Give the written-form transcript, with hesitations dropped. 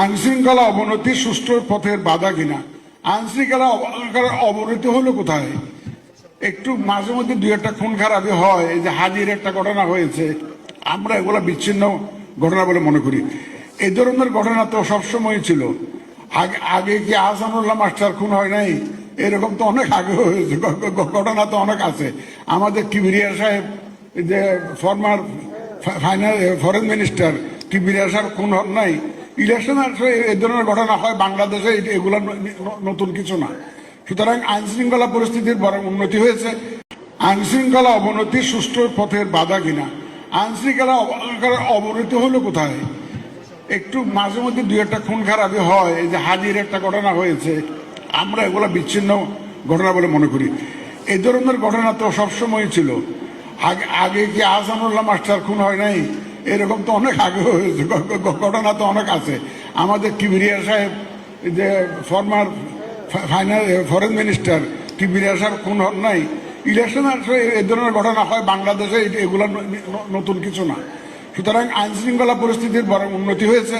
আইনশৃঙ্খলা অবনতি সুষ্ঠু পথের বাধা কিনা? আইনশৃঙ্খলা অবনতি হলো কোথায়? একটু মাঝে মধ্যে দুই একটা খুন খারাপি হয়, এই যে হাজির একটা ঘটনা হয়েছে, আমরা এগুলো বিচ্ছিন্ন ঘটনা বলে মনে করি। এই ধরনের ঘটনা তো সবসময় ছিল। আগে আগে কি আহসানুল্লাহ মাস্টার খুন হয় নাই? এরকম তো অনেক আগে হয়েছে, ঘটনা তো অনেক আছে। আমাদের কিবরিয়া সাহেব, যে ফরমার ফরেন মিনিস্টার কিবরিয়া সাহেব খুন হন নাই? ইলেকশন এই ধরনের ঘটনা হয় বাংলাদেশে, এগুলো নতুন কিছু না। সুতরাং আইন শৃঙ্খলা পরিস্থিতির বরং উন্নতি হয়েছে। আইন শৃঙ্খলা অবনতি সুষ্ঠু পথের বাধা কিনা? আইন শৃঙ্খলা অবনতি হলো কোথায়? একটু মাঝে মধ্যে দুই একটা খুন খারাপি হয়, এই যে হাজির একটা ঘটনা হয়েছে, আমরা এগুলো বিচ্ছিন্ন ঘটনা বলে মনে করি। এই ধরনের ঘটনা তো সবসময় ছিল। আগে আগে কি আহসানুল্লাহ মাস্টার খুন হয় নাই? এরকম তো অনেক আগে হয়েছে, ঘটনা তো অনেক আছে। আমাদের কিবরিয়া সাহেব, যে ফরমার ফরেন মিনিস্টার কিবরিয়া সাহেব খুন হন নাই? ইলেকশন এই ধরনের ঘটনা হয় বাংলাদেশে, এগুলো নতুন কিছু না। সুতরাং আইন শৃঙ্খলা পরিস্থিতির বরং উন্নতি হয়েছে।